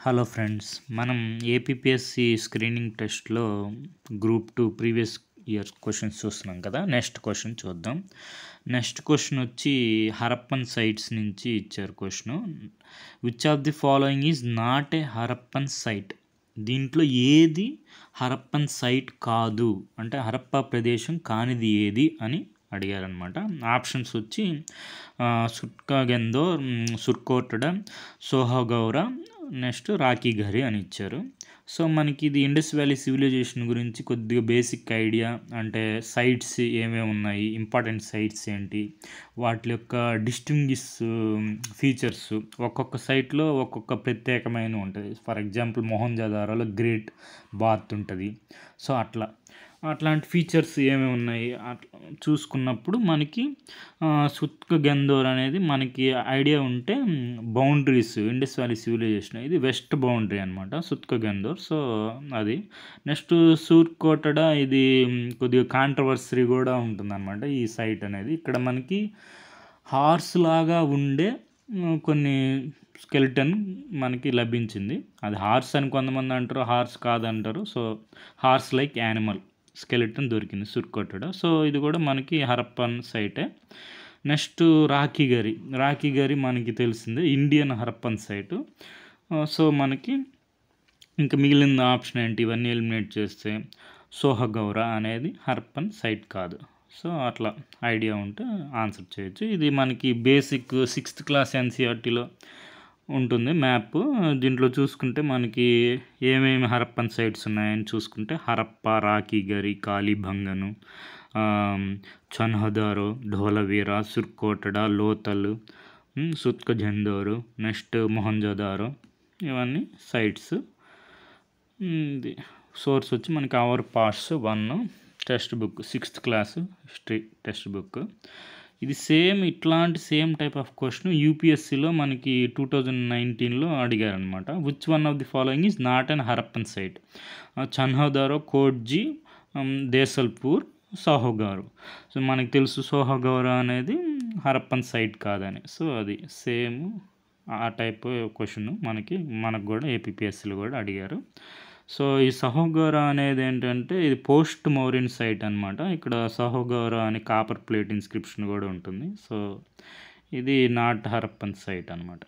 Hello friends, మనం APPSC screening టెస్ట్లో group 2 previous year questions చూస్తున్నాం కదా. నెక్స్ట్ క్వశ్చన్ చూద్దాం. నెక్స్ట్ క్వశ్చన్ వచ్చి హరప్పన్ సైట్స్ నుంచి ఇచ్చారు question. Which of the following is not a Harappan site? దీంట్లో ఏది హరప్పన్ సైట్ కాదు అంటే హరప్పా ప్రదేశం కానిది ఏది అని అడిగారనమాట. ఆప్షన్స్ వచ్చి సుట్కాగెందోర్, సుర్కోటడ, సోహగౌర, నెక్స్ట్ రాకీఘరి అని ఇచ్చారు. సో మనకి ఇది ఇండస్ వ్యాలీ సివిలైజేషన్ గురించి కొద్దిగా బేసిక్ ఐడియా, అంటే సైట్స్ ఏమేమి ఉన్నాయి, ఇంపార్టెంట్ సైట్స్ ఏంటి, వాటి యొక్క డిస్టింగ్విష్ ఫీచర్స్, ఒక్కొక్క సైట్లో ఒక్కొక్క ప్రత్యేకమైన ఉంటుంది. ఫర్ ఎగ్జాంపుల్ మొహంజదారోలో గ్రేట్ బాత్ ఉంటుంది. సో అట్లాంటి ఫీచర్స్ ఏమేమి ఉన్నాయి అట్లా చూసుకున్నప్పుడు మనకి సుత్కగెందోర్ అనేది మనకి ఐడియా ఉంటే బౌండరీస్ ఇండస్ వ్యాలీ సివిలైజేషన్ ఇది వెస్ట్ బౌండరీ అనమాట సుత్కగెందోర్. సో అది నెక్స్ట్ సూర్కోటడ, ఇది కొద్దిగా కాంట్రవర్సరీ కూడా ఉంటుందన్నమాట ఈ సైట్ అనేది. ఇక్కడ మనకి హార్స్ లాగా ఉండే కొన్ని స్కెలిటన్ మనకి లభించింది. అది హార్స్ అని కొంతమంది అంటారు, హార్స్ కాదంటారు. So horse like animal skeleton దొరికింది సుర్కోటడ. సో ఇది కూడా మనకి హరప్పన్ సైటే. నెక్స్ట్ రాకీఘరి మనకి తెలిసిందే ఇండియన్ హరప్పన్ సైటు. సో మనకి ఇంకా మిగిలిన ఆప్షన్ ఏంటి, ఇవన్నీ ఎలిమినేట్ చేస్తే సోహగౌర అనేది హరప్పన్ సైట్ కాదు. సో అట్లా ఐడియా ఉంటే ఆన్సర్ చేయొచ్చు. ఇది మనకి బేసిక్ 6th క్లాస్ ఎన్సీఆర్టీలో ఉంటుంది మ్యాప్. దీంట్లో చూసుకుంటే మనకి ఏమేమి హరప్పన్ సైట్స్ ఉన్నాయని చూసుకుంటే హరప్ప, రాకీఘరి, కాళీబంగను, చన్హదారో, ధోలవీరా, సుర్కోటడ, లోతల్, సుత్కజెందోరు, నెక్స్ట్ మొహంజదారో, ఇవన్నీ సైట్స్. ఇది సోర్స్ వచ్చి మనకి our pass 1 text book 6th class history text book. ఇది ఇట్లాంటి సేమ్ టైప్ ఆఫ్ క్వశ్చన్ యూపీఎస్సీలో మనకి 2019లో అడిగారనమాట. Which one of the following is not an Harappan site? Chanhudaro, Kotdiji, Desalpur, Sohagaura. So మనకి తెలుసు సోహగౌర అనేది హరప్పన్ సైట్ కాదని. సో అది సేమ్ ఆ టైప్ క్వశ్చన్ మనకు కూడా ఏపీపీఎస్సీలో కూడా అడిగారు. సో ఈ సహోగౌర అనేది ఏంటంటే ఇది పోస్ట్ మౌరియన్ సైట్ అనమాట. ఇక్కడ సహోగౌర అని కాపర్ ప్లేట్ ఇన్స్క్రిప్షన్ కూడా ఉంటుంది. సో ఇది నాట్ హరప్పన్ సైట్ అనమాట.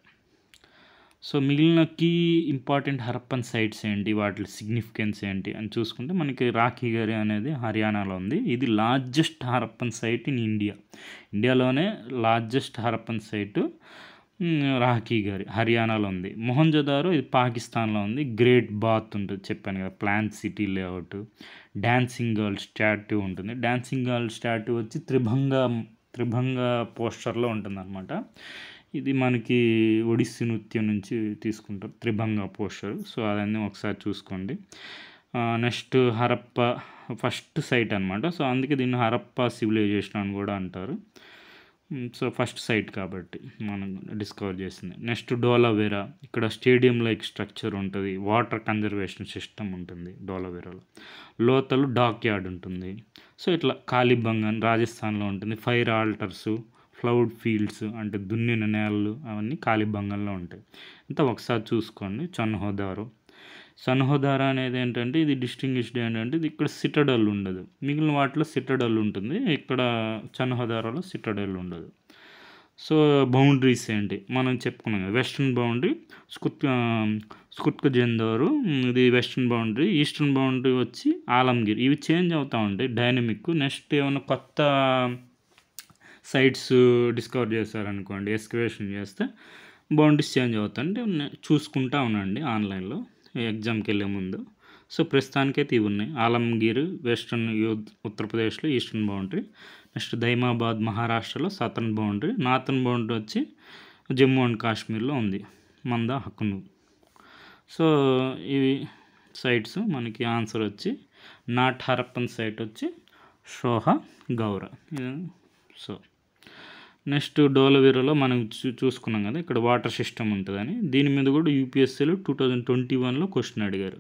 సో మిగిలిన కీ ఇంపార్టెంట్ హరప్పన్ సైట్స్ ఏంటి, వాటి సిగ్నిఫికెన్స్ ఏంటి అని చూసుకుంటే మనకి రాకీఘరి అనేది హర్యానాలో ఉంది. ఇది లార్జెస్ట్ హరప్పన్ సైట్ ఇన్ ఇండియాలోనే లార్జెస్ట్ హరప్పన్ సైటు రాకీఘరి హర్యానాలో ఉంది. మొహంజదారో ఇది పాకిస్తాన్లో ఉంది. గ్రేట్ బాత్ ఉంటుంది, చెప్పాను కదా, plan city layout. Dancing girl statue ఉంటుంది. డాన్సింగ్ గర్ల్ స్టాట్యూ వచ్చి త్రిభంగ పోస్టర్లో ఉంటుంది అనమాట. ఇది మనకి ఒడిస్సీ నృత్యం నుంచి తీసుకుంటారు త్రిభంగ పోస్టర్. సో అదన్నీ ఒకసారి చూసుకోండి. నెక్స్ట్ హరప్ప ఫస్ట్ సైట్ అనమాట. సో అందుకే దీన్ని హరప్పా సివిలైజేషన్ అని కూడా అంటారు. సో ఫస్ట్ సైట్ కాబట్టి మనం డిస్కవర్ చేసింది. నెక్స్ట్ డోలావేరా, ఇక్కడ స్టేడియం లైక్ స్ట్రక్చర్ ఉంటుంది, వాటర్ కన్జర్వేషన్ సిస్టమ్ ఉంటుంది డోలావేరాలో. లోతలు డాక్ యార్డ్ ఉంటుంది. సో ఇట్లా కాళీబంగన్ రాజస్థాన్లో ఉంటుంది. ఫైర్ ఆల్టర్స్, ఫ్లౌడ్ ఫీల్డ్స్ అంటే దున్నిన నేలలు, అవన్నీ కాళీబంగన్లో ఉంటాయి. ఇంత ఒకసారి చూసుకోండి. సన్హోదారా అనేది ఏంటంటే ఇది డిస్టింగ్విష్డ్ ఏంటంటే ఇది ఇక్కడ సిటడల్ ఉండదు, మిగిలిన వాటిలో సిటడల్ ఉంటుంది, ఇక్కడ చన్హోదారాలో సిటడల్ ఉండదు. సో బౌండరీస్ ఏంటి మనం చెప్పుకున్నాం కదా, వెస్ట్రన్ బౌండరీ స్కుట్కజెందోరు, ఇది వెస్ట్రన్ బౌండరీ. ఈస్టర్న్ బౌండరీ వచ్చి ఆలంగిర్. ఇవి చేంజ్ అవుతూ ఉంటాయి డైనమిక్. నెక్స్ట్ ఏమైనా కొత్త సైట్స్ డిస్కవర్ చేశారనుకోండి, ఎక్స్కవేషన్ చేస్తే బౌండరీస్ చేంజ్ అవుతాయంటే చూసుకుంటా ఉండండి ఆన్లైన్లో ఎగ్జామ్కి వెళ్ళే ముందు. సో ప్రస్తుతానికైతే ఇవి ఉన్నాయి. ఆలంగీర్ వెస్ట్రన్ ఉత్తరప్రదేశ్లో ఈస్టర్న్ బౌండరీ. నెక్స్ట్ దైమాబాద్ మహారాష్ట్రలో సదర్న్ బౌండరీ. నార్థన్ బౌండరీ వచ్చి జమ్మూ అండ్ కాశ్మీర్లో ఉంది, మందా హకును. సో ఇవి సైట్స్. మనకి ఆన్సర్ వచ్చి నాట్ హరప్పన్ సైట్ వచ్చి సోహగౌర. సో నెక్స్ట్ డోలవీరాలో మనం చూసుకున్నాం కదా, ఇక్కడ వాటర్ సిస్టమ్ ఉంటుందని. దీని మీద కూడా యూపీఎస్సీలో 2021లో క్వశ్చన్ అడిగారు.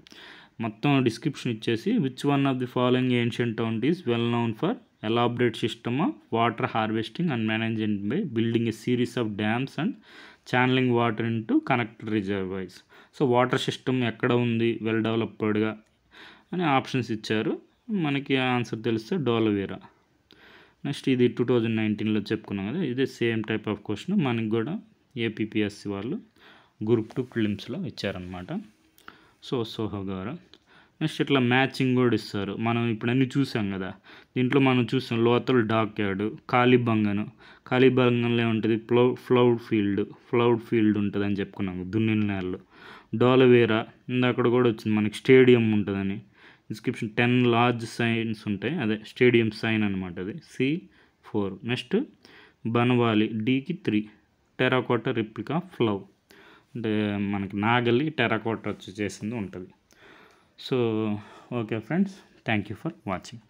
మొత్తం డిస్క్రిప్షన్ ఇచ్చేసి which one of the following ancient town is well known for elaborate system of water harvesting and management by building a series of dams and channelling water into connected reservoirs. So water system ఎక్కడ ఉంది well డెవలప్డ్గా అని options ఇచ్చారు. మనకి answer తెలిస్తే Dholavira. Next ఇది 2019లో చెప్పుకున్నాం కదా, ఇదే సేమ్ టైప్ ఆఫ్ క్వశ్చన్ మనకి కూడా ఏపీపీఎస్సీ వాళ్ళు గ్రూప్ 2 ప్రిలిమ్స్లో ఇచ్చారనమాట. సోహగారా. నెక్స్ట్ ఇట్లా మ్యాచింగ్ కూడా ఇస్తారు. మనం ఇప్పుడు అన్నీ చూసాం కదా, దీంట్లో మనం చూసాం లోతల్ డాక్యార్డ్, కాళీబంగన్లో ఉంటుంది ఫ్లౌడ్ ఫీల్డ్ ఉంటుంది అని చెప్పుకున్నాం దున్నిన నేలలు. డోలవీరా అక్కడ కూడా వచ్చింది మనకి స్టేడియం ఉంటుందని. డిస్క్రిప్షన్ 10 లార్జ్ సైన్స్ ఉంటాయి, అదే స్టేడియం సైన్ అనమాట, అది C4. నెక్స్ట్ బనవాలి Dకి 3 టెరాకోటా రిప్లికా ఫ్లవ్, అంటే మనకి నాగలి టెరాకోటా వచ్చి చేసింది ఉంటుంది. So okay friends, thank you for watching.